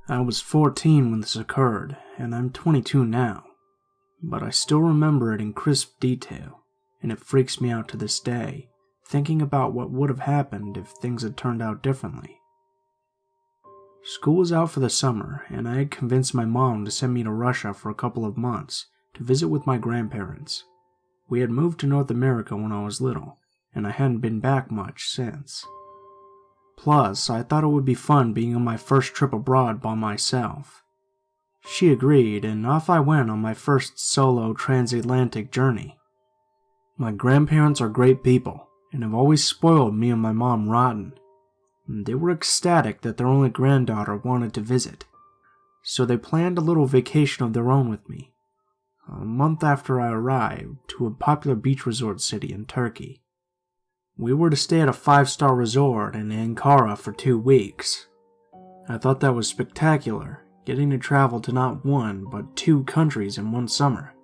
I was 14 when this occurred, and I'm 22 now, but I still remember it in crisp detail, and it freaks me out to this day, thinking about what would have happened if things had turned out differently. School was out for the summer, and I had convinced my mom to send me to Russia for a couple of months to visit with my grandparents. We had moved to North America when I was little, and I hadn't been back much since. Plus, I thought it would be fun being on my first trip abroad by myself. She agreed, and off I went on my first solo transatlantic journey. My grandparents are great people, and have always spoiled me and my mom rotten. They were ecstatic that their only granddaughter wanted to visit, so they planned a little vacation of their own with me, a month after I arrived, to a popular beach resort city in Turkey. We were to stay at a 5-star resort in Ankara for 2 weeks. I thought that was spectacular, getting to travel to not one but 2 countries in one summer,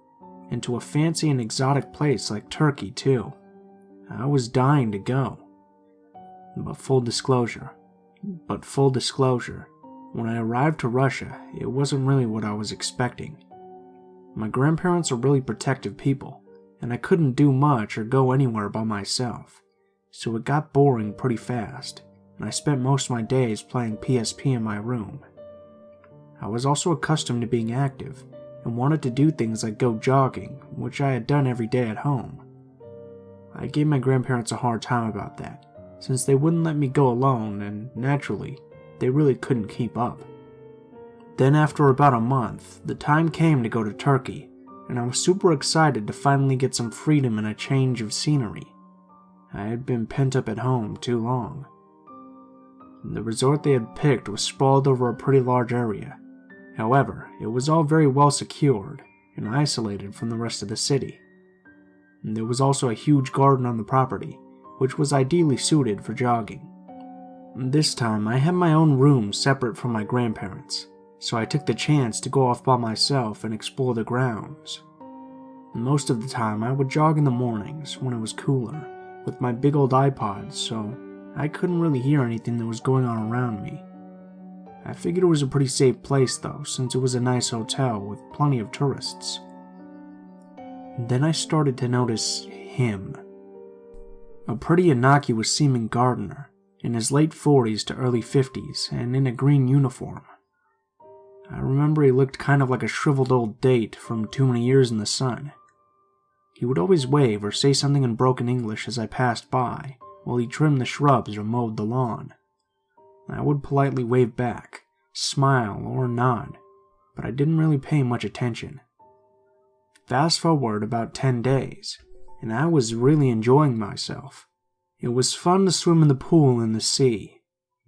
and to a fancy and exotic place like Turkey too. I was dying to go. But full disclosure, when I arrived to Russia, it wasn't really what I was expecting. My grandparents are really protective people, and I couldn't do much or go anywhere by myself, so it got boring pretty fast, and I spent most of my days playing PSP in my room. I was also accustomed to being active, and wanted to do things like go jogging, which I had done every day at home. I gave my grandparents a hard time about that, since they wouldn't let me go alone, and naturally, they really couldn't keep up. Then after about a month, the time came to go to Turkey, and I was super excited to finally get some freedom and a change of scenery. I had been pent up at home too long. The resort they had picked was sprawled over a pretty large area. However, it was all very well secured and isolated from the rest of the city. There was also a huge garden on the property, which was ideally suited for jogging. This time, I had my own room separate from my grandparents, so I took the chance to go off by myself and explore the grounds. Most of the time, I would jog in the mornings when it was cooler, with my big old iPod, so I couldn't really hear anything that was going on around me. I figured it was a pretty safe place though, since it was a nice hotel with plenty of tourists. Then I started to notice him. A pretty innocuous seeming gardener, in his late 40s to early 50s, and in a green uniform. I remember he looked kind of like a shriveled old date from too many years in the sun. He would always wave or say something in broken English as I passed by, while he trimmed the shrubs or mowed the lawn. I would politely wave back, smile, or nod, but I didn't really pay much attention. Fast forward about 10 days, and I was really enjoying myself. It was fun to swim in the pool in the sea.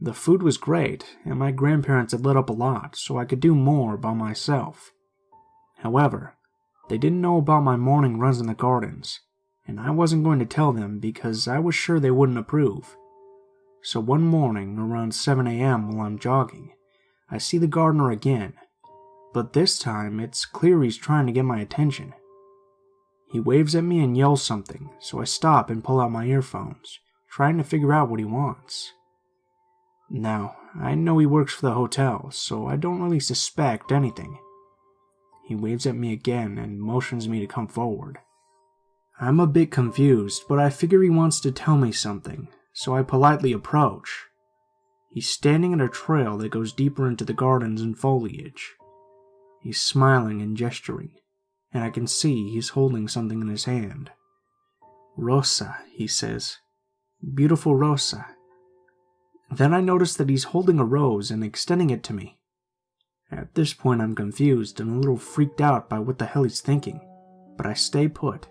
The food was great, and my grandparents had lit up a lot, so I could do more by myself. However, they didn't know about my morning runs in the gardens, and I wasn't going to tell them because I was sure they wouldn't approve. So one morning, around 7 a.m. while I'm jogging, I see the gardener again, but this time it's clear he's trying to get my attention. He waves at me and yells something, so I stop and pull out my earphones, trying to figure out what he wants. Now, I know he works for the hotel, so I don't really suspect anything. He waves at me again and motions me to come forward. I'm a bit confused, but I figure he wants to tell me something, so I politely approach. He's standing at a trail that goes deeper into the gardens and foliage. He's smiling and gesturing, and I can see he's holding something in his hand. "Rosa," he says. "Beautiful Rosa." Then I notice that he's holding a rose and extending it to me. At this point I'm confused and a little freaked out by what the hell he's thinking, but I stay put.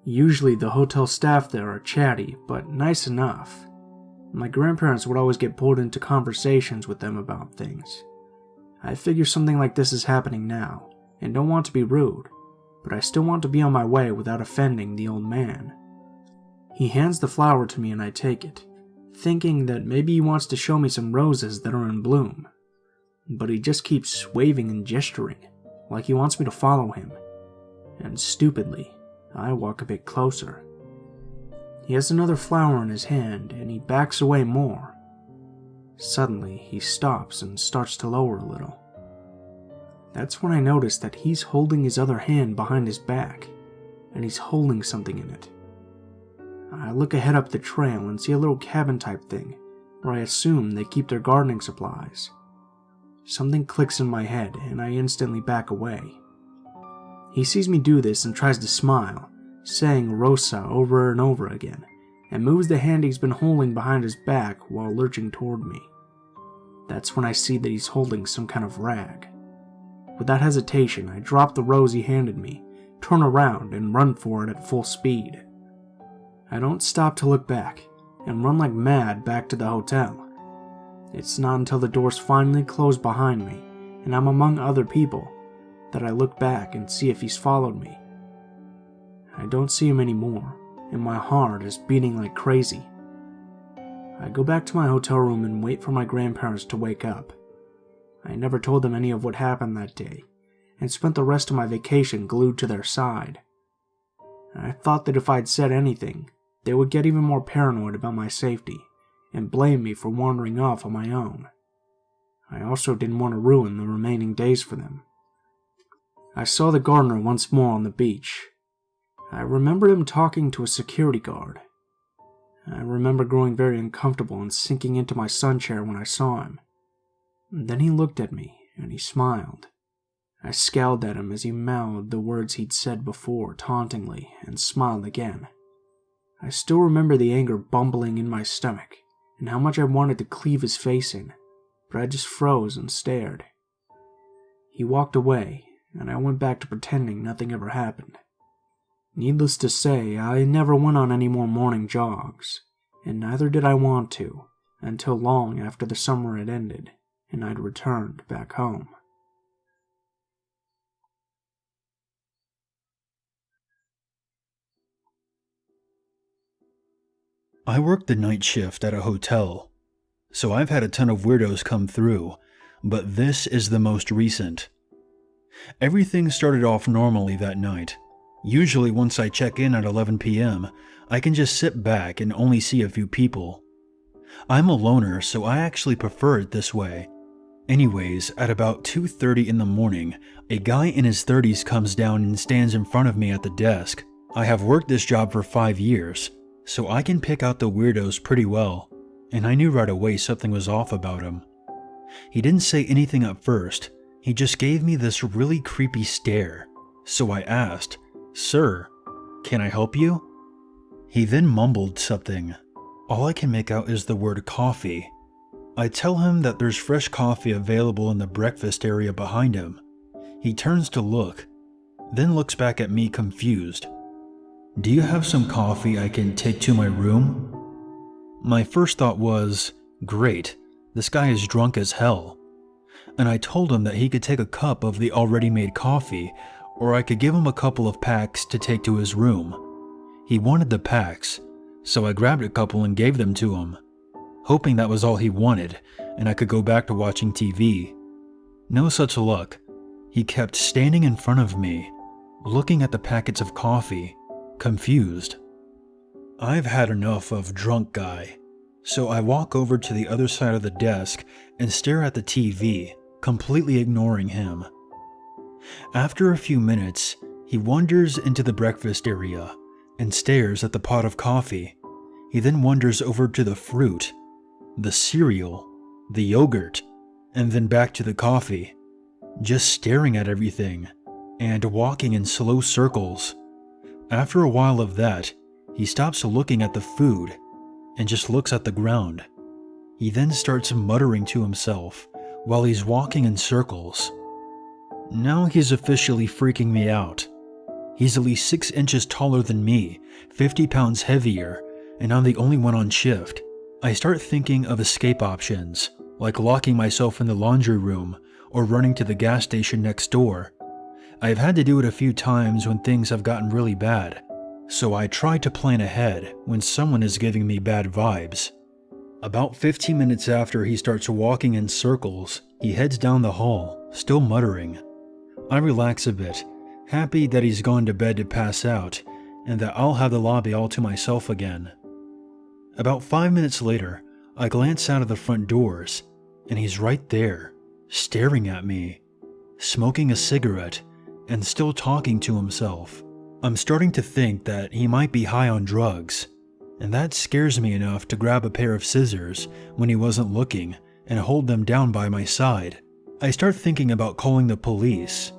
Usually the hotel staff there are chatty, but nice enough. My grandparents would always get pulled into conversations with them about things. I figure something like this is happening now, and don't want to be rude, but I still want to be on my way without offending the old man. He hands the flower to me and I take it, thinking that maybe he wants to show me some roses that are in bloom. But he just keeps waving and gesturing, like he wants me to follow him. And stupidly, I walk a bit closer. He has another flower in his hand, and he backs away more. Suddenly, he stops and starts to lower a little. That's when I notice that he's holding his other hand behind his back, and he's holding something in it. I look ahead up the trail and see a little cabin type thing, where I assume they keep their gardening supplies. Something clicks in my head, and I instantly back away. He sees me do this and tries to smile, saying Rosa over and over again, and moves the hand he's been holding behind his back while lurching toward me. That's when I see that he's holding some kind of rag. Without hesitation, I drop the rose he handed me, turn around, and run for it at full speed. I don't stop to look back, and run like mad back to the hotel. It's not until the doors finally close behind me, and I'm among other people, that I look back and see if he's followed me. I don't see him anymore, and my heart is beating like crazy. I go back to my hotel room and wait for my grandparents to wake up. I never told them any of what happened that day, and spent the rest of my vacation glued to their side. I thought that if I'd said anything, they would get even more paranoid about my safety, and blame me for wandering off on my own. I also didn't want to ruin the remaining days for them. I saw the gardener once more on the beach. I remembered him talking to a security guard. I remember growing very uncomfortable and sinking into my sun chair when I saw him. Then he looked at me, and he smiled. I scowled at him as he mouthed the words he'd said before tauntingly, and smiled again. I still remember the anger bumbling in my stomach, and how much I wanted to cleave his face in, but I just froze and stared. He walked away, and I went back to pretending nothing ever happened. Needless to say, I never went on any more morning jogs, and neither did I want to, until long after the summer had ended, and I'd returned back home. I worked the night shift at a hotel, so I've had a ton of weirdos come through, but this is the most recent. Everything started off normally that night. Usually once I check in at 11 p.m., I can just sit back and only see a few people. I'm a loner, so I actually prefer it this way. Anyways, at about 2:30 in the morning, a guy in his 30s comes down and stands in front of me at the desk. I have worked this job for 5 years, so I can pick out the weirdos pretty well, and I knew right away something was off about him. He didn't say anything at first, he just gave me this really creepy stare, so I asked, "Sir, can I help you?" He then mumbled something. All I can make out is the word coffee. I tell him that there's fresh coffee available in the breakfast area behind him. He turns to look, then looks back at me confused. "Do you have some coffee I can take to my room?" My first thought was, great, this guy is drunk as hell. And I told him that he could take a cup of the already made coffee, or I could give him a couple of packs to take to his room. He wanted the packs, so I grabbed a couple and gave them to him, hoping that was all he wanted and I could go back to watching TV. No such luck. He kept standing in front of me, looking at the packets of coffee, confused. I've had enough of drunk guy, so I walk over to the other side of the desk and stare at the TV, completely ignoring him. After a few minutes, he wanders into the breakfast area and stares at the pot of coffee. He then wanders over to the fruit, the cereal, the yogurt, and then back to the coffee, just staring at everything and walking in slow circles. After a while of that, he stops looking at the food and just looks at the ground. He then starts muttering to himself while he's walking in circles. Now he's officially freaking me out. He's at least 6 inches taller than me, 50 pounds heavier, and I'm the only one on shift. I start thinking of escape options, like locking myself in the laundry room or running to the gas station next door. I've had to do it a few times when things have gotten really bad, so I try to plan ahead when someone is giving me bad vibes. About 15 minutes after he starts walking in circles, he heads down the hall, still muttering. I relax a bit, happy that he's gone to bed to pass out, and that I'll have the lobby all to myself again. About 5 minutes later, I glance out of the front doors, and he's right there, staring at me, smoking a cigarette, and still talking to himself. I'm starting to think that he might be high on drugs, and that scares me enough to grab a pair of scissors when he wasn't looking and hold them down by my side. I start thinking about calling the police,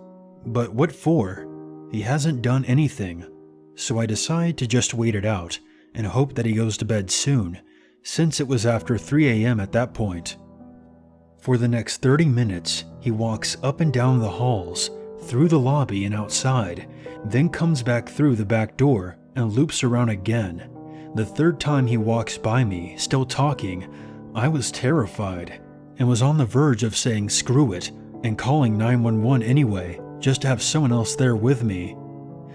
but what for? He hasn't done anything, so I decide to just wait it out and hope that he goes to bed soon, since it was after 3 a.m. at that point. For the next 30 minutes, he walks up and down the halls, through the lobby and outside, then comes back through the back door and loops around again. The third time he walks by me, still talking, I was terrified and was on the verge of saying screw it and calling 911 anyway, just to have someone else there with me.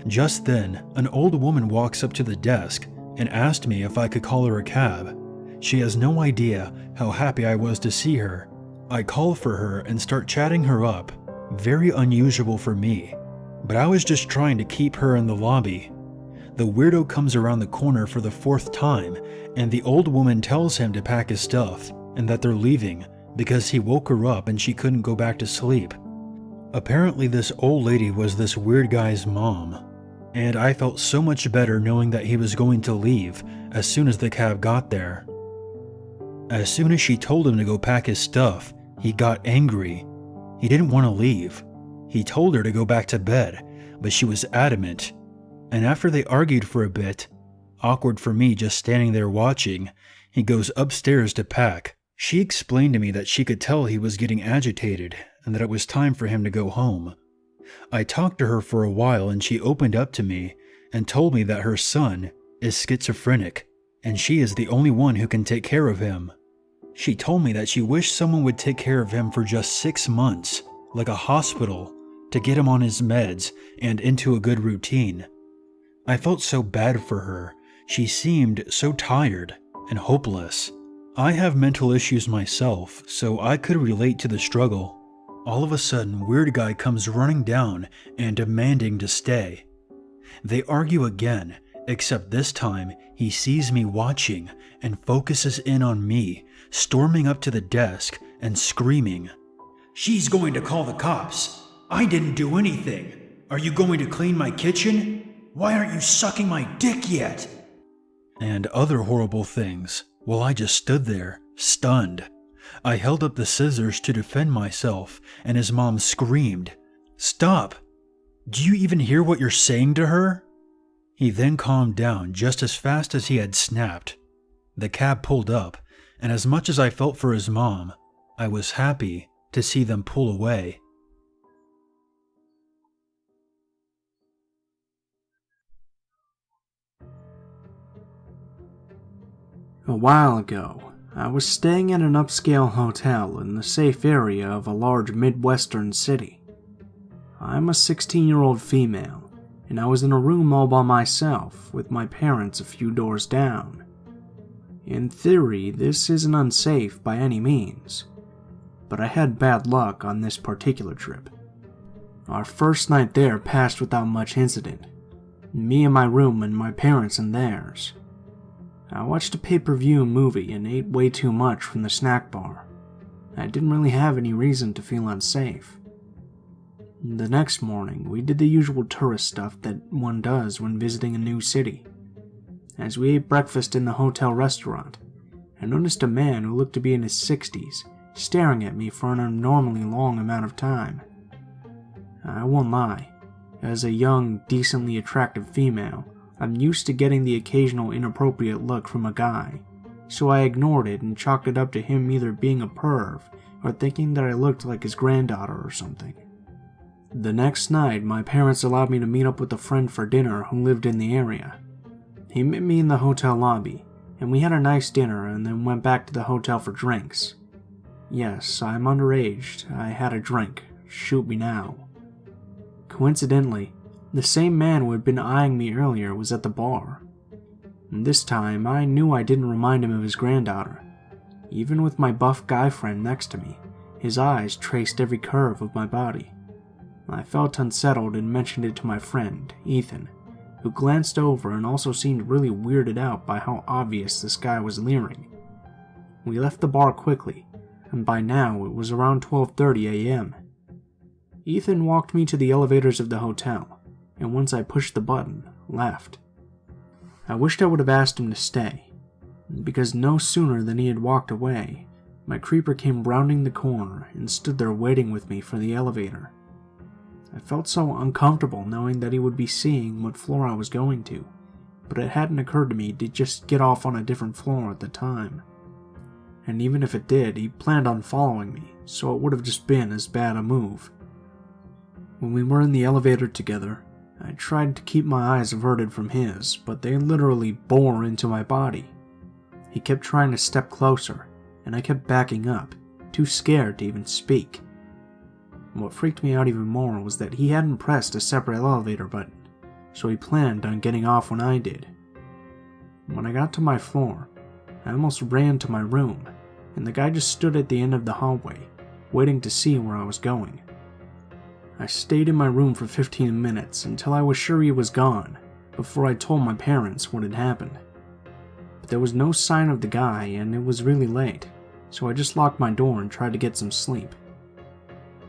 Just then, an old woman walks up to the desk and asked me if I could call her a cab. She has no idea how happy I was to see her. I call for her and start chatting her up, very unusual for me, but I was just trying to keep her in the lobby. The weirdo comes around the corner for the 4th time, and the old woman tells him to pack his stuff and that they're leaving because he woke her up and she couldn't go back to sleep. Apparently this old lady was this weird guy's mom, and I felt so much better knowing that he was going to leave as soon as the cab got there. As soon as she told him to go pack his stuff, he got angry. He didn't want to leave. He told her to go back to bed, but she was adamant. And after they argued for a bit, awkward for me just standing there watching, he goes upstairs to pack. She explained to me that she could tell he was getting agitated and that it was time for him to go home. I talked to her for a while and she opened up to me and told me that her son is schizophrenic and she is the only one who can take care of him. She told me that she wished someone would take care of him for just 6 months, like a hospital, to get him on his meds and into a good routine. I felt so bad for her. She seemed so tired and hopeless. I have mental issues myself, so I could relate to the struggle. All of a sudden, weird guy comes running down and demanding to stay. They argue again, except this time he sees me watching and focuses in on me, storming up to the desk and screaming, "She's going to call the cops. I didn't do anything. Are you going to clean my kitchen? Why aren't you sucking my dick yet?" And other horrible things, while I just stood there, stunned. I held up the scissors to defend myself, and his mom screamed, "Stop! Do you even hear what you're saying to her?" He then calmed down just as fast as he had snapped. The cab pulled up, and as much as I felt for his mom, I was happy to see them pull away. A while ago, I was staying at an upscale hotel in the safe area of a large Midwestern city. I'm a 16-year-old female, and I was in a room all by myself with my parents a few doors down. In theory, this isn't unsafe by any means, but I had bad luck on this particular trip. Our first night there passed without much incident, me in my room and my parents in theirs. I watched a pay-per-view movie and ate way too much from the snack bar. I didn't really have any reason to feel unsafe. The next morning, we did the usual tourist stuff that one does when visiting a new city. As we ate breakfast in the hotel restaurant, I noticed a man who looked to be in his 60s staring at me for an abnormally long amount of time. I won't lie, as a young, decently attractive female, I'm used to getting the occasional inappropriate look from a guy, so I ignored it and chalked it up to him either being a perv or thinking that I looked like his granddaughter or something. The next night, my parents allowed me to meet up with a friend for dinner who lived in the area. He met me in the hotel lobby, and we had a nice dinner and then went back to the hotel for drinks. Yes, I'm underage. I had a drink. Shoot me now. Coincidentally, the same man who had been eyeing me earlier was at the bar. And this time, I knew I didn't remind him of his granddaughter. Even with my buff guy friend next to me, his eyes traced every curve of my body. I felt unsettled and mentioned it to my friend, Ethan, who glanced over and also seemed really weirded out by how obvious this guy was leering. We left the bar quickly, and by now it was around 12:30 a.m. Ethan walked me to the elevators of the hotel, and once I pushed the button, left. I wished I would have asked him to stay, because no sooner than he had walked away, my creeper came rounding the corner and stood there waiting with me for the elevator. I felt so uncomfortable knowing that he would be seeing what floor I was going to, but it hadn't occurred to me to just get off on a different floor at the time. And even if it did, he planned on following me, so it would have just been as bad a move. When we were in the elevator together, I tried to keep my eyes averted from his, but they literally bore into my body. He kept trying to step closer, and I kept backing up, too scared to even speak. What freaked me out even more was that he hadn't pressed a separate elevator button, so he planned on getting off when I did. When I got to my floor, I almost ran to my room, and the guy just stood at the end of the hallway, waiting to see where I was going. I stayed in my room for 15 minutes until I was sure he was gone, before I told my parents what had happened. But there was no sign of the guy, and it was really late, so I just locked my door and tried to get some sleep.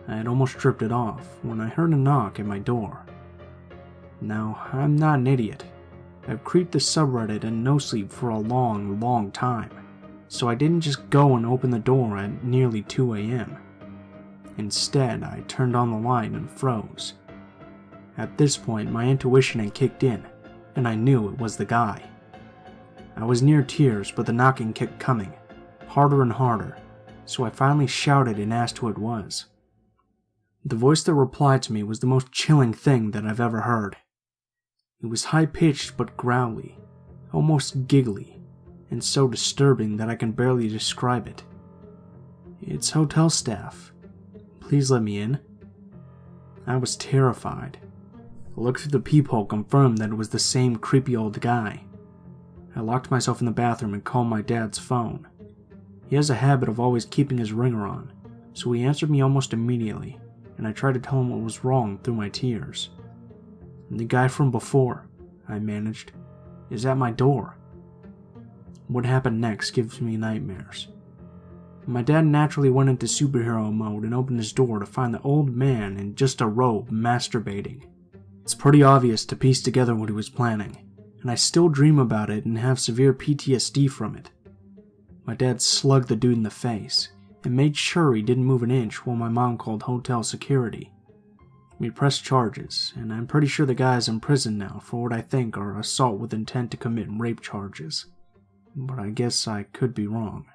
I had almost tripped it off when I heard a knock at my door. Now, I'm not an idiot. I've creeped the subreddit and no sleep for a long time, so I didn't just go and open the door at nearly 2 a.m. Instead, I turned on the light and froze. At this point, my intuition had kicked in, and I knew it was the guy. I was near tears, but the knocking kept coming, harder and harder, so I finally shouted and asked who it was. The voice that replied to me was the most chilling thing that I've ever heard. It was high-pitched but growly, almost giggly, and so disturbing that I can barely describe it. "It's hotel staff. Please let me in." I was terrified. A look through the peephole confirmed that it was the same creepy old guy. I locked myself in the bathroom and called my dad's phone. He has a habit of always keeping his ringer on, so he answered me almost immediately, and I tried to tell him what was wrong through my tears. "The guy from before," I managed, "is at my door." What happened next gives me nightmares. My dad naturally went into superhero mode and opened his door to find the old man in just a robe masturbating. It's pretty obvious to piece together what he was planning, and I still dream about it and have severe PTSD from it. My dad slugged the dude in the face and made sure he didn't move an inch while my mom called hotel security. We pressed charges, and I'm pretty sure the guy is in prison now for what I think are assault with intent to commit rape charges. But I guess I could be wrong.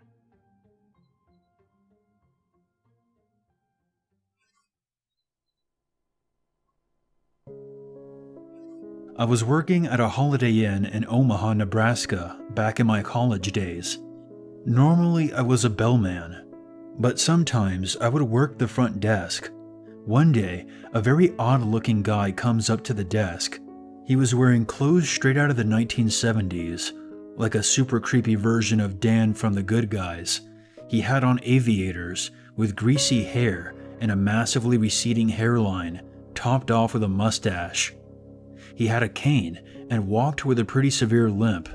I was working at a Holiday Inn in Omaha, Nebraska, back in my college days. Normally, I was a bellman, but sometimes I would work the front desk. One day, a very odd-looking guy comes up to the desk. He was wearing clothes straight out of the 1970s, like a super creepy version of Dan from The Good Guys. He had on aviators with greasy hair and a massively receding hairline, topped off with a mustache. He had a cane and walked with a pretty severe limp.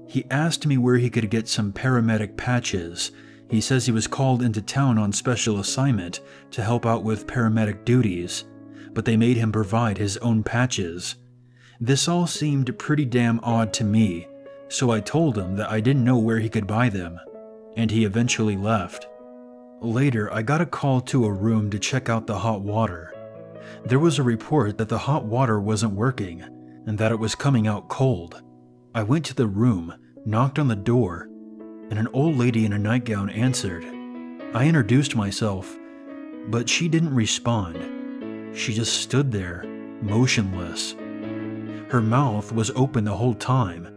He asked me where he could get some paramedic patches. He says he was called into town on special assignment to help out with paramedic duties, but they made him provide his own patches. This all seemed pretty damn odd to me, so I told him that I didn't know where he could buy them, and he eventually left. Later, I got a call to a room to check out the hot water. There was a report that the hot water wasn't working, and that it was coming out cold. I went to the room, knocked on the door, and an old lady in a nightgown answered. I introduced myself, but she didn't respond. She just stood there, motionless. Her mouth was open the whole time,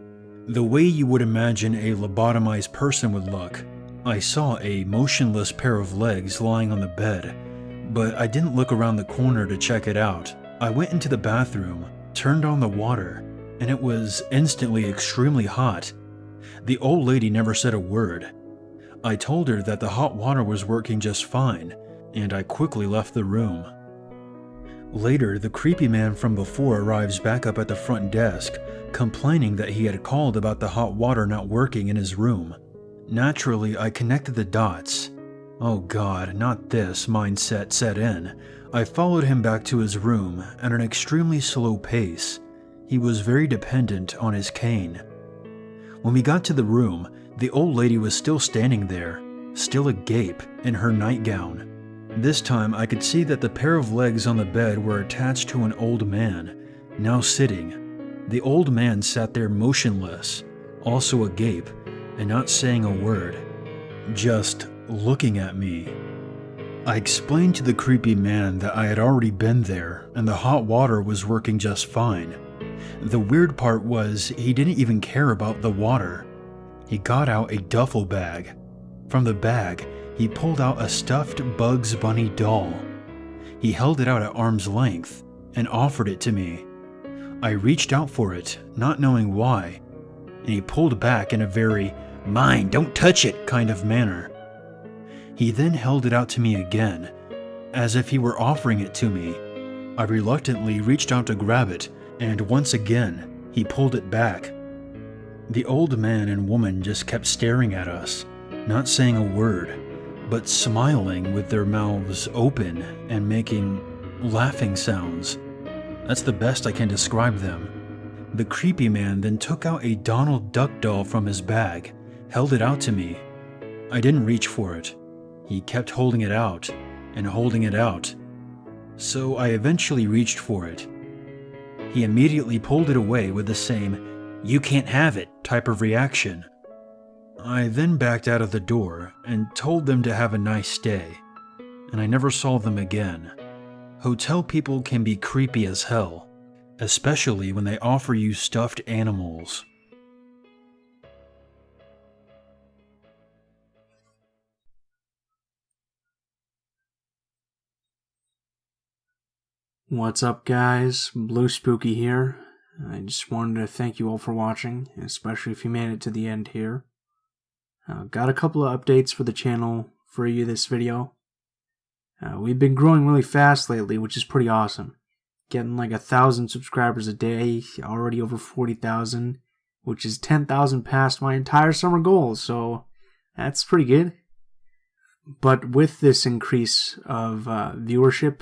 the way you would imagine a lobotomized person would look. I saw a motionless pair of legs lying on the bed, but I didn't look around the corner to check it out. I went into the bathroom, turned on the water, and it was instantly extremely hot. The old lady never said a word. I told her that the hot water was working just fine, and I quickly left the room. Later, the creepy man from before arrives back up at the front desk, complaining that he had called about the hot water not working in his room. Naturally, I connected the dots. Oh God, not this mindset set in. I followed him back to his room at an extremely slow pace. He was very dependent on his cane. When we got to the room, the old lady was still standing there, still agape in her nightgown. This time I could see that the pair of legs on the bed were attached to an old man, now sitting. The old man sat there motionless, also agape, and not saying a word, just looking at me. I explained to the creepy man that I had already been there and the hot water was working just fine. The weird part was he didn't even care about the water. He got out a duffel bag. From the bag, he pulled out a stuffed Bugs Bunny doll. He held it out at arm's length and offered it to me. I reached out for it, not knowing why, and he pulled back in a very "mine, don't touch it" kind of manner. He then held it out to me again, as if he were offering it to me. I reluctantly reached out to grab it, and once again, he pulled it back. The old man and woman just kept staring at us, not saying a word, but smiling with their mouths open and making laughing sounds. That's the best I can describe them. The creepy man then took out a Donald Duck doll from his bag, held it out to me. I didn't reach for it. He kept holding it out and holding it out. So I eventually reached for it. He immediately pulled it away with the same "you can't have it" type of reaction. I then backed out of the door and told them to have a nice day, and I never saw them again. Hotel people can be creepy as hell, especially when they offer you stuffed animals. What's up, guys? Blue Spooky here. I just wanted to thank you all for watching, especially if you made it to the end here. Got a couple of updates for the channel for you this video. We've been growing really fast lately, which is pretty awesome. Getting like 1,000 subscribers a day, already over 40,000, which is 10,000 past my entire summer goal, so that's pretty good. But with this increase of viewership,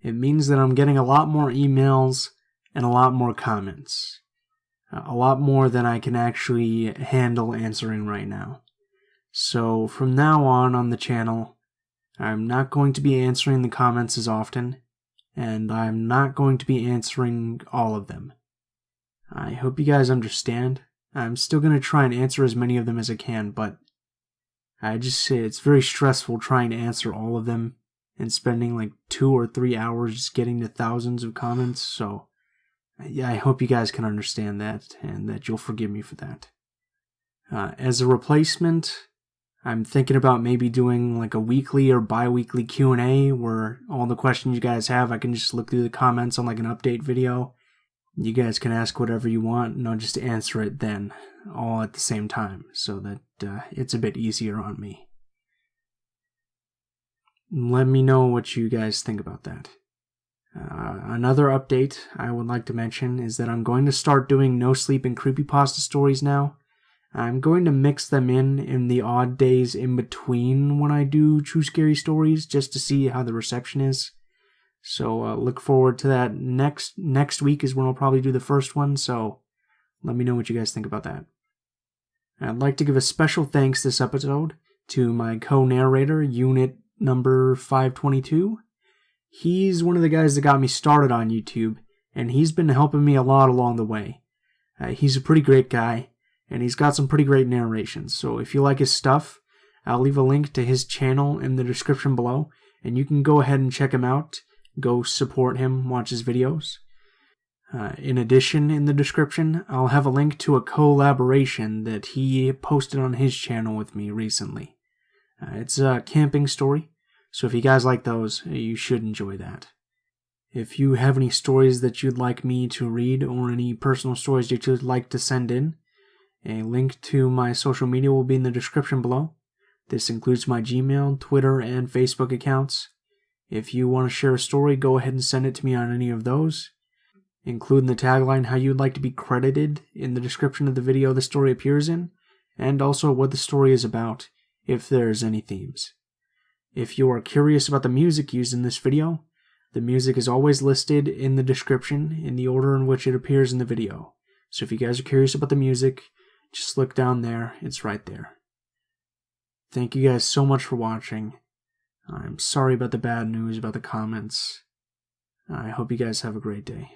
it means that I'm getting a lot more emails and a lot more comments. A lot more than I can actually handle answering right now. So from now on the channel, I'm not going to be answering the comments as often, and I'm not going to be answering all of them. I hope you guys understand. I'm still going to try and answer as many of them as I can, but I just say it's very stressful trying to answer all of them and spending like 2 or 3 hours just getting to thousands of comments, so yeah, I hope you guys can understand that and that you'll forgive me for that. As a replacement, I'm thinking about maybe doing like a weekly or bi-weekly Q&A where all the questions you guys have, I can just look through the comments on like an update video. You guys can ask whatever you want and I'll just answer it then, all at the same time, so that it's a bit easier on me. Let me know what you guys think about that. Another update I would like to mention is that I'm going to start doing No Sleep and Creepypasta stories now. I'm going to mix them in the odd days in between when I do True Scary Stories, just to see how the reception is. So look forward to that. Next week is when I'll probably do the first one, so let me know what you guys think about that. I'd like to give a special thanks this episode to my co-narrator, Unit number 522. He's one of the guys that got me started on YouTube, and he's been helping me a lot along the way. He's a pretty great guy, and he's got some pretty great narrations, so if you like his stuff, I'll leave a link to his channel in the description below, and you can go ahead and check him out, go support him, watch his videos. In addition, in the description, I'll have a link to a collaboration that he posted on his channel with me recently. It's a camping story, so if you guys like those, you should enjoy that. If you have any stories that you'd like me to read or any personal stories that you'd like to send in, a link to my social media will be in the description below. This includes my Gmail, Twitter, and Facebook accounts. If you want to share a story, go ahead and send it to me on any of those. Include in the tagline how you'd like to be credited in the description of the video the story appears in, and also what the story is about, if there's any themes. If you are curious about the music used in this video, the music is always listed in the description in the order in which it appears in the video. So if you guys are curious about the music, just look down there, it's right there. Thank you guys so much for watching. I'm sorry about the bad news about the comments. I hope you guys have a great day.